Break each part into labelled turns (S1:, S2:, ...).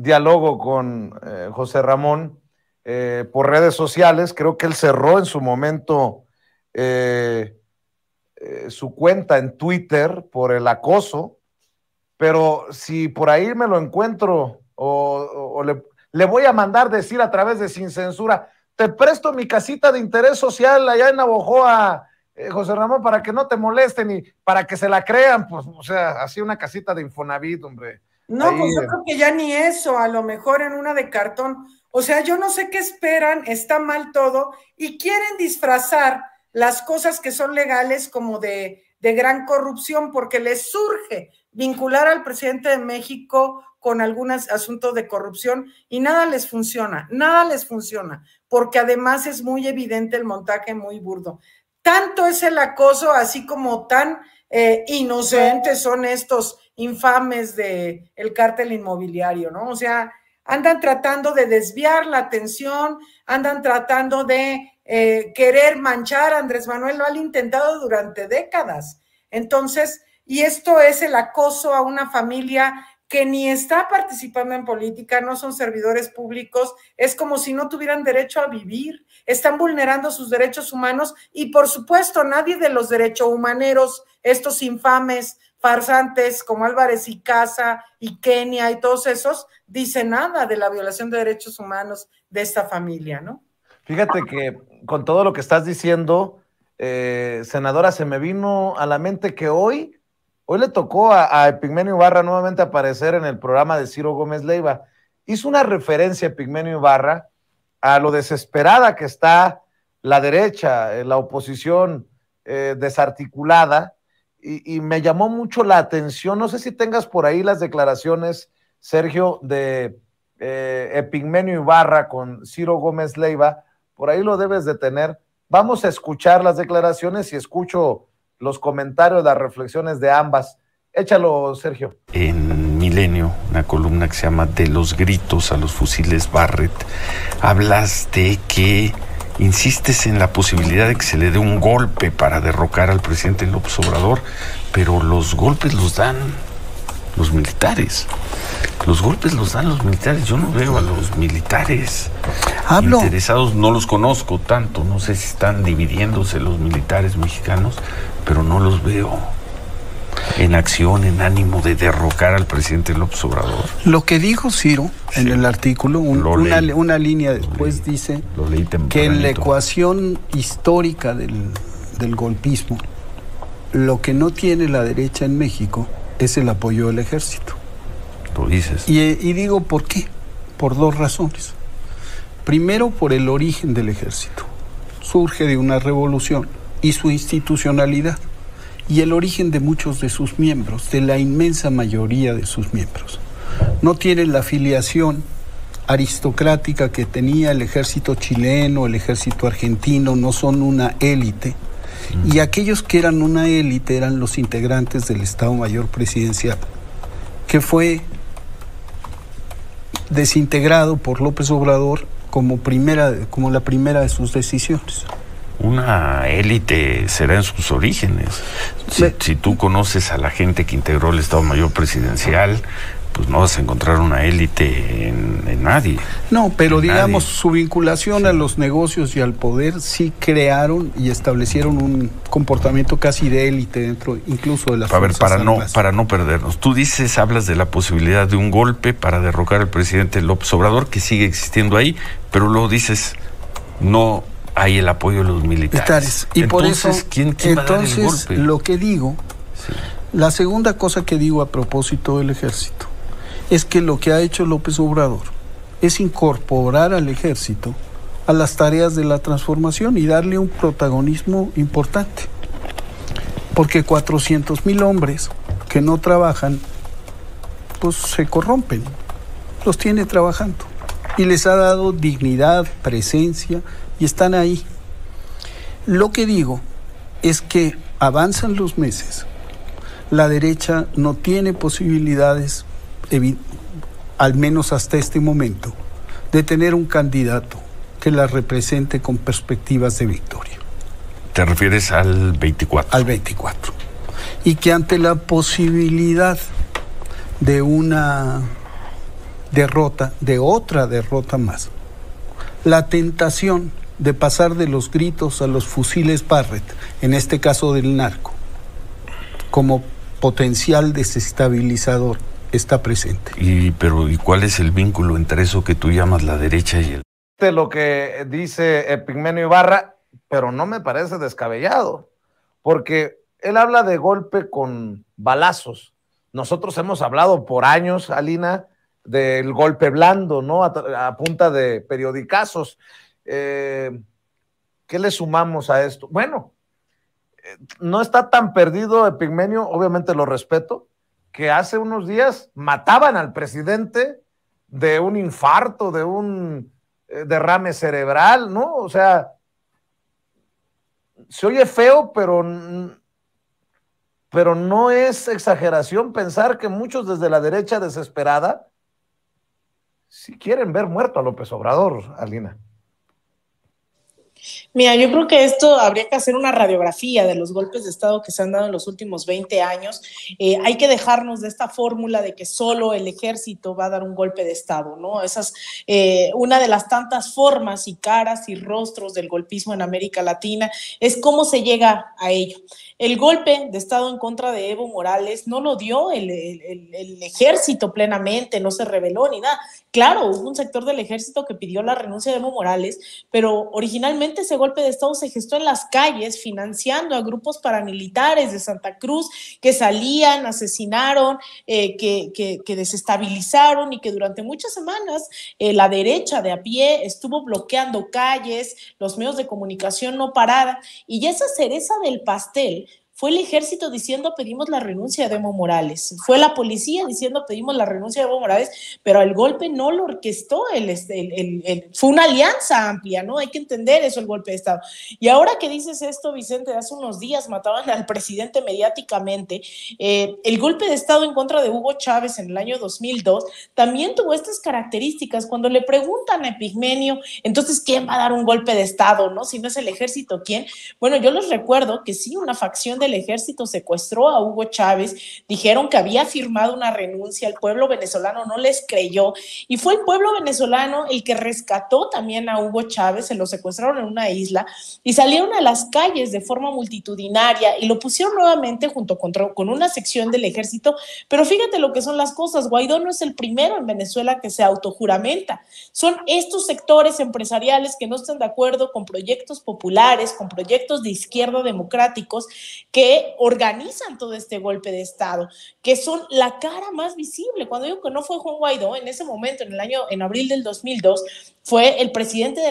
S1: dialogo con José Ramón por redes sociales. Creo que él cerró en su momento su cuenta en Twitter por el acoso, pero si por ahí me lo encuentro o le voy a mandar decir a través de Sin Censura, te presto mi casita de interés social allá en Navojoa, José Ramón, para que no te molesten y para que se la crean, pues, o sea, así una casita de Infonavit, hombre.
S2: No, ahí, pues yo creo que ya ni eso, a lo mejor en una de cartón. O sea, yo no sé qué esperan, está mal todo y quieren disfrazar las cosas que son legales como de gran corrupción porque les surge vincular al presidente de México con algunos asuntos de corrupción y nada les funciona, porque además es muy evidente el montaje muy burdo. Tanto es el acoso, así como tan inocentes son estos infames del cártel inmobiliario, ¿no? O sea, andan tratando de desviar la atención, andan tratando de querer manchar. Andrés Manuel lo ha intentado durante décadas. Entonces, y esto es el acoso a una familia que ni está participando en política, no son servidores públicos, es como si no tuvieran derecho a vivir, están vulnerando sus derechos humanos y por supuesto nadie de los derechohumaneros, estos infames farsantes como Álvarez y Casa y Kenia y todos esos, dice nada de la violación de derechos humanos de esta familia, ¿no?
S1: Fíjate que con todo lo que estás diciendo, senadora, se me vino a la mente que hoy le tocó a Epigmenio Ibarra nuevamente aparecer en el programa de Ciro Gómez Leiva. Hizo una referencia Epigmenio Ibarra a lo desesperada que está la derecha, la oposición desarticulada, y me llamó mucho la atención. No sé si tengas por ahí las declaraciones, Sergio, de Epigmenio Ibarra con Ciro Gómez Leiva. Por ahí lo debes de tener. Vamos a escuchar las declaraciones y escucho los comentarios, las reflexiones de ambas. Échalo, Sergio.
S3: En Milenio, una columna que se llama De los gritos a los fusiles Barrett, hablas de que insistes en la posibilidad de que se le dé un golpe para derrocar al presidente López Obrador, pero los golpes los dan los militares. Los golpes los dan los militares. Yo no veo a los militares interesados, no los conozco tanto, no sé si están dividiéndose los militares mexicanos, pero no los veo en acción, en ánimo de derrocar al presidente López Obrador.
S4: Lo que dijo Ciro en el artículo, una línea después dice que en la ecuación histórica del golpismo, lo que no tiene la derecha en México es el apoyo del ejército.
S3: Lo dices.
S4: Y digo, ¿por qué? Por dos razones. Primero, por el origen del ejército. Surge de una revolución y su institucionalidad. Y el origen de muchos de sus miembros, de la inmensa mayoría de sus miembros. No tienen la afiliación aristocrática que tenía el ejército chileno, el ejército argentino, no son una élite. Y aquellos que eran una élite eran los integrantes del Estado Mayor Presidencial, que fue desintegrado por López Obrador como la primera de sus decisiones.
S3: Una élite será en sus orígenes. Si tú conoces a la gente que integró el Estado Mayor Presidencial, pues no vas a encontrar una élite en nadie.
S4: No, pero digamos, su vinculación a los negocios y al poder sí crearon y establecieron un comportamiento casi de élite dentro incluso de las fuerzas armadas.
S3: Para no perdernos, tú hablas de la posibilidad de un golpe para derrocar al presidente López Obrador, que sigue existiendo ahí, pero luego dices, no hay el apoyo de los militares.
S4: Y por eso,
S3: ¿quién va a dar el golpe?
S4: Lo que digo, la segunda cosa que digo a propósito del ejército, es que lo que ha hecho López Obrador es incorporar al ejército a las tareas de la transformación y darle un protagonismo importante. Porque 400,000 hombres que no trabajan, pues se corrompen. Los tiene trabajando. Y les ha dado dignidad, presencia, y están ahí. Lo que digo es que avanzan los meses. La derecha no tiene posibilidades, al menos hasta este momento, de tener un candidato que la represente con perspectivas de victoria.
S3: ¿Te refieres al 24?
S4: Al 24. Y que ante la posibilidad de una derrota, de otra derrota más. La tentación de pasar de los gritos a los fusiles Barrett, en este caso del narco, como potencial desestabilizador, está presente.
S3: ¿Y cuál es el vínculo entre eso que tú llamas la derecha y el...?
S1: Lo que dice Epigmenio Ibarra, pero no me parece descabellado, porque él habla de golpe con balazos. Nosotros hemos hablado por años, Alina, del golpe blando, ¿no? A punta de periodicazos. ¿Qué le sumamos a esto? Bueno, no está tan perdido Epigmenio, obviamente lo respeto, que hace unos días mataban al presidente de un infarto, de un derrame cerebral, ¿no? O sea, se oye feo, pero no es exageración pensar que muchos desde la derecha desesperada sí quieren ver muerto a López Obrador, Alina.
S5: Mira, yo creo que esto habría que hacer una radiografía de los golpes de Estado que se han dado en los últimos 20 años. Hay que dejarnos de esta fórmula de que solo el ejército va a dar un golpe de Estado, ¿no? Esa es una de las tantas formas y caras y rostros del golpismo en América Latina, es cómo se llega a ello. El golpe de Estado en contra de Evo Morales no lo dio el ejército plenamente, no se rebeló ni nada. Claro, hubo un sector del ejército que pidió la renuncia de Evo Morales, pero originalmente ese golpe de Estado se gestó en las calles, financiando a grupos paramilitares de Santa Cruz que salían, asesinaron, que desestabilizaron y que durante muchas semanas la derecha de a pie estuvo bloqueando calles, los medios de comunicación no paraban, y esa cereza del pastel fue el ejército diciendo pedimos la renuncia de Evo Morales, fue la policía diciendo pedimos la renuncia de Evo Morales, pero el golpe no lo orquestó, fue una alianza amplia, ¿no? Hay que entender eso, el golpe de Estado. Y ahora que dices esto, Vicente, hace unos días mataban al presidente mediáticamente, el golpe de Estado en contra de Hugo Chávez en el año 2002 también tuvo estas características. Cuando le preguntan a Epigmenio, entonces, ¿quién va a dar un golpe de Estado, no? Si no es el ejército, ¿quién? Bueno, yo les recuerdo que sí, una facción del ejército secuestró a Hugo Chávez, dijeron que había firmado una renuncia, el pueblo venezolano no les creyó, y fue el pueblo venezolano el que rescató también a Hugo Chávez, se lo secuestraron en una isla, y salieron a las calles de forma multitudinaria, y lo pusieron nuevamente junto con una sección del ejército, pero fíjate lo que son las cosas, Guaidó no es el primero en Venezuela que se autojuramenta, son estos sectores empresariales que no están de acuerdo con proyectos populares, con proyectos de izquierda democráticos, que organizan todo este golpe de Estado, que son la cara más visible. Cuando digo que no fue Juan Guaidó, en ese momento, en abril del 2002, fue el presidente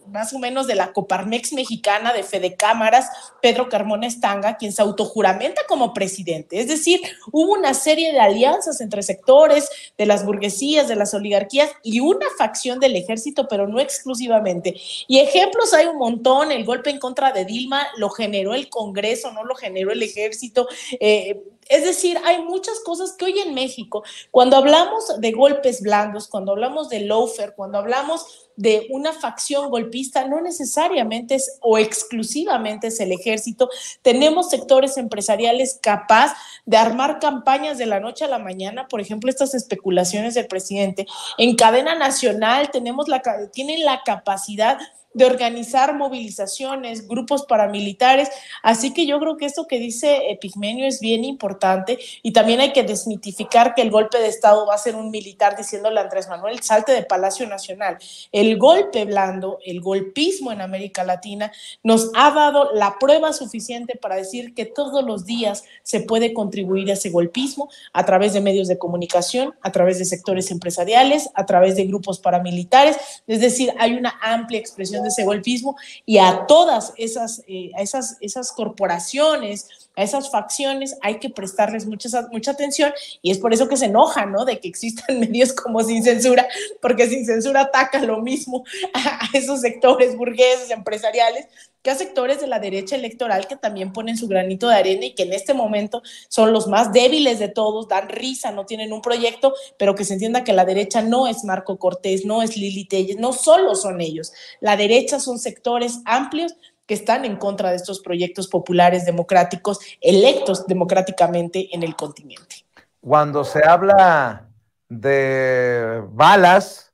S5: más o menos de la Coparmex mexicana, de Fedecámaras, Pedro Carmona Estanga, quien se autojuramenta como presidente. Es decir, hubo una serie de alianzas entre sectores de las burguesías, de las oligarquías y una facción del ejército, pero no exclusivamente. Y ejemplos hay un montón. El golpe en contra de Dilma lo generó el Congreso, no lo generó el ejército. Es decir, hay muchas cosas que hoy en México, cuando hablamos de golpes blandos, cuando hablamos de lawfare, cuando hablamos de una facción golpista, no necesariamente es o exclusivamente es el ejército. Tenemos sectores empresariales capaz de armar campañas de la noche a la mañana, por ejemplo, estas especulaciones del presidente. En cadena nacional tienen la capacidad de organizar movilizaciones, grupos paramilitares, así que yo creo que esto que dice Epigmenio es bien importante, y también hay que desmitificar que el golpe de Estado va a ser un militar diciéndole a Andrés Manuel, salte de Palacio Nacional. El golpe blando, el golpismo en América Latina nos ha dado la prueba suficiente para decir que todos los días se puede contribuir a ese golpismo a través de medios de comunicación, a través de sectores empresariales, a través de grupos paramilitares, es decir, hay una amplia expresión de ese golpismo, y a todas esas corporaciones, a esas facciones hay que prestarles mucha atención, y es por eso que se enojan, ¿no? De que existan medios como Sin Censura, porque Sin Censura ataca lo mismo a esos sectores burgueses, empresariales, que a sectores de la derecha electoral que también ponen su granito de arena y que en este momento son los más débiles de todos, dan risa, no tienen un proyecto, pero que se entienda que la derecha no es Marco Cortés, no es Lili Telles, no solo son ellos. La derecha son sectores amplios que están en contra de estos proyectos populares democráticos, electos democráticamente en el continente.
S1: Cuando se habla de balas,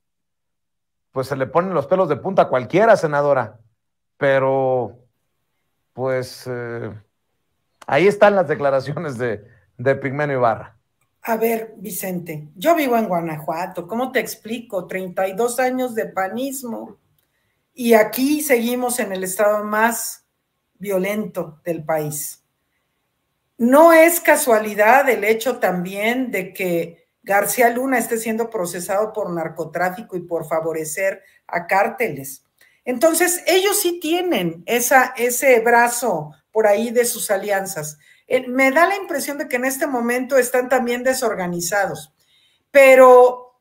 S1: pues se le ponen los pelos de punta a cualquiera, senadora. Pero, pues, ahí están las declaraciones de Epigmenio Ibarra.
S2: A ver, Vicente, yo vivo en Guanajuato, ¿cómo te explico? 32 años de panismo y aquí seguimos en el estado más violento del país. No es casualidad el hecho también de que García Luna esté siendo procesado por narcotráfico y por favorecer a cárteles. Entonces, ellos sí tienen ese brazo por ahí de sus alianzas. Me da la impresión de que en este momento están también desorganizados, pero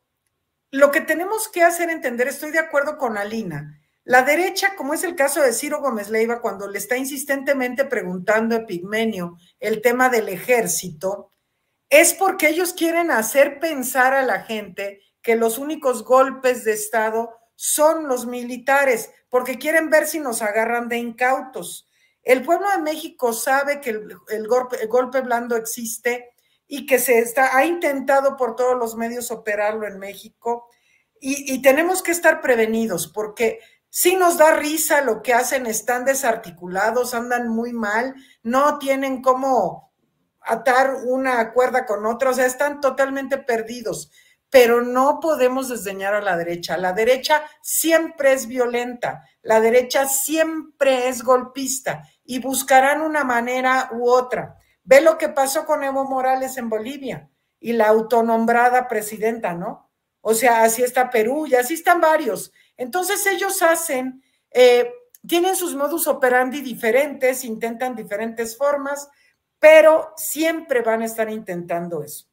S2: lo que tenemos que hacer entender, estoy de acuerdo con Alina, la derecha, como es el caso de Ciro Gómez Leiva, cuando le está insistentemente preguntando a Epigmenio el tema del ejército, es porque ellos quieren hacer pensar a la gente que los únicos golpes de Estado son los militares, porque quieren ver si nos agarran de incautos. El pueblo de México sabe que el golpe blando existe y que ha intentado por todos los medios operarlo en México y tenemos que estar prevenidos porque sí nos da risa lo que hacen, están desarticulados, andan muy mal, no tienen cómo atar una cuerda con otra, o sea, están totalmente perdidos, pero no podemos desdeñar a la derecha. La derecha siempre es violenta, la derecha siempre es golpista y buscarán una manera u otra. Ve lo que pasó con Evo Morales en Bolivia y la autonombrada presidenta, ¿no? O sea, así está Perú y así están varios. Entonces ellos tienen sus modus operandi diferentes, intentan diferentes formas, pero siempre van a estar intentando eso.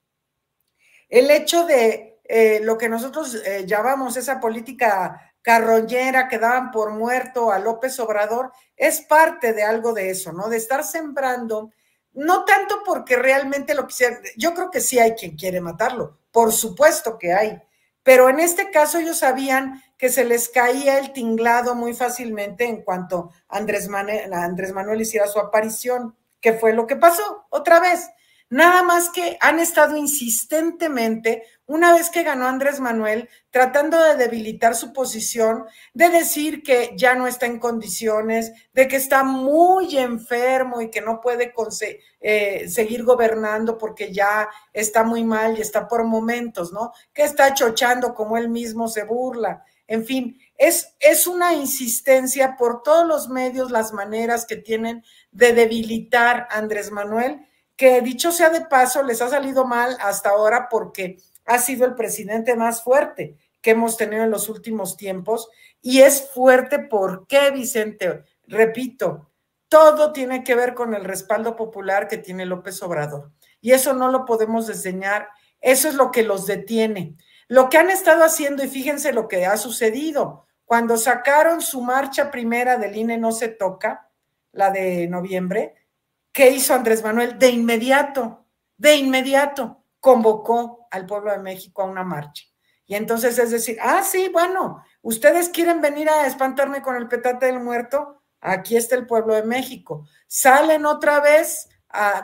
S2: El hecho de lo que nosotros llamamos esa política carroñera que daban por muerto a López Obrador es parte de algo de eso, ¿no? De estar sembrando, no tanto porque realmente lo quisiera, yo creo que sí hay quien quiere matarlo, por supuesto que hay, pero en este caso ellos sabían que se les caía el tinglado muy fácilmente en cuanto Andrés Manuel hiciera su aparición, que fue lo que pasó otra vez. Nada más que han estado insistentemente, una vez que ganó Andrés Manuel, tratando de debilitar su posición, de decir que ya no está en condiciones, de que está muy enfermo y que no puede seguir gobernando porque ya está muy mal y está por momentos, ¿no? Que está chochando como él mismo se burla. En fin, es una insistencia por todos los medios, las maneras que tienen de debilitar a Andrés Manuel, que dicho sea de paso, les ha salido mal hasta ahora porque ha sido el presidente más fuerte que hemos tenido en los últimos tiempos y es fuerte porque, Vicente, repito, todo tiene que ver con el respaldo popular que tiene López Obrador y eso no lo podemos desdeñar, eso es lo que los detiene. Lo que han estado haciendo, y fíjense lo que ha sucedido, cuando sacaron su marcha primera del INE no se toca, la de noviembre, ¿qué hizo Andrés Manuel? De inmediato convocó al pueblo de México a una marcha. Y entonces es decir, sí, bueno, ustedes quieren venir a espantarme con el petate del muerto, aquí está el pueblo de México. Salen otra vez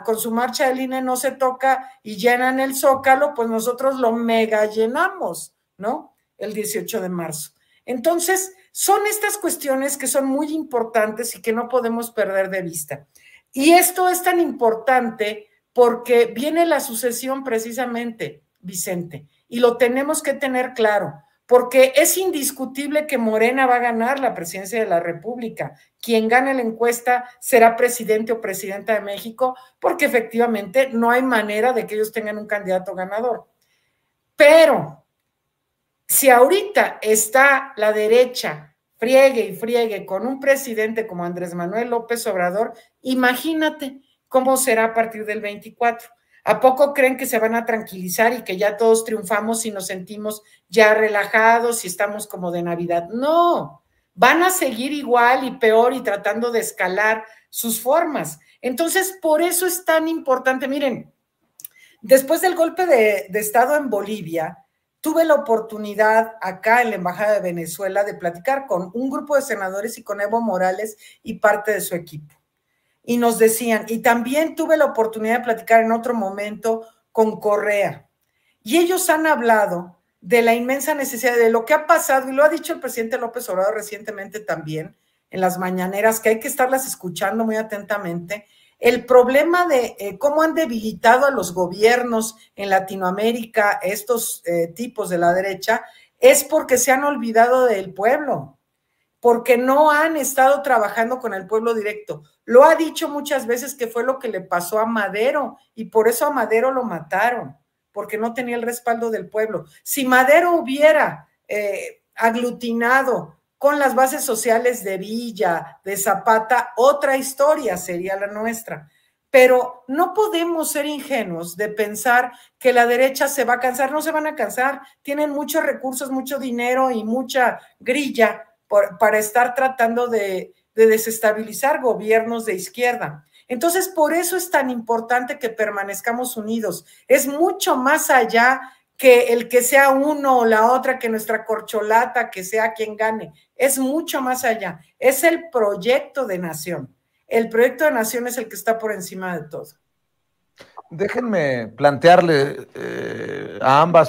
S2: con su marcha del INE no se toca y llenan el Zócalo, pues nosotros lo mega llenamos, ¿no? El 18 de marzo. Entonces, son estas cuestiones que son muy importantes y que no podemos perder de vista. Y esto es tan importante porque viene la sucesión precisamente, Vicente, y lo tenemos que tener claro, porque es indiscutible que Morena va a ganar la presidencia de la República. Quien gane la encuesta será presidente o presidenta de México, porque efectivamente no hay manera de que ellos tengan un candidato ganador. Pero si ahorita está la derecha friegue y friegue con un presidente como Andrés Manuel López Obrador, imagínate cómo será a partir del 24. ¿A poco creen que se van a tranquilizar y que ya todos triunfamos y nos sentimos ya relajados y estamos como de Navidad? No, van a seguir igual y peor y tratando de escalar sus formas. Entonces, por eso es tan importante. Miren, después del golpe de Estado en Bolivia, tuve la oportunidad acá en la Embajada de Venezuela de platicar con un grupo de senadores y con Evo Morales y parte de su equipo. Y nos decían, y también tuve la oportunidad de platicar en otro momento con Correa. Y ellos han hablado de la inmensa necesidad, de lo que ha pasado, y lo ha dicho el presidente López Obrador recientemente también, en las mañaneras, que hay que estarlas escuchando muy atentamente, el problema de cómo han debilitado a los gobiernos en Latinoamérica, estos tipos de la derecha, es porque se han olvidado del pueblo, porque no han estado trabajando con el pueblo directo. Lo ha dicho muchas veces que fue lo que le pasó a Madero, y por eso a Madero lo mataron, porque no tenía el respaldo del pueblo. Si Madero hubiera aglutinado con las bases sociales de Villa, de Zapata, otra historia sería la nuestra. Pero no podemos ser ingenuos de pensar que la derecha se va a cansar. No se van a cansar, tienen muchos recursos, mucho dinero y mucha grilla para estar tratando de desestabilizar gobiernos de izquierda. Entonces, por eso es tan importante que permanezcamos unidos. Es mucho más allá que el que sea uno o la otra, que nuestra corcholata, que sea quien gane. Es mucho más allá. Es el proyecto de nación. El proyecto de nación es el que está por encima de todo.
S1: Déjenme plantearle a ambas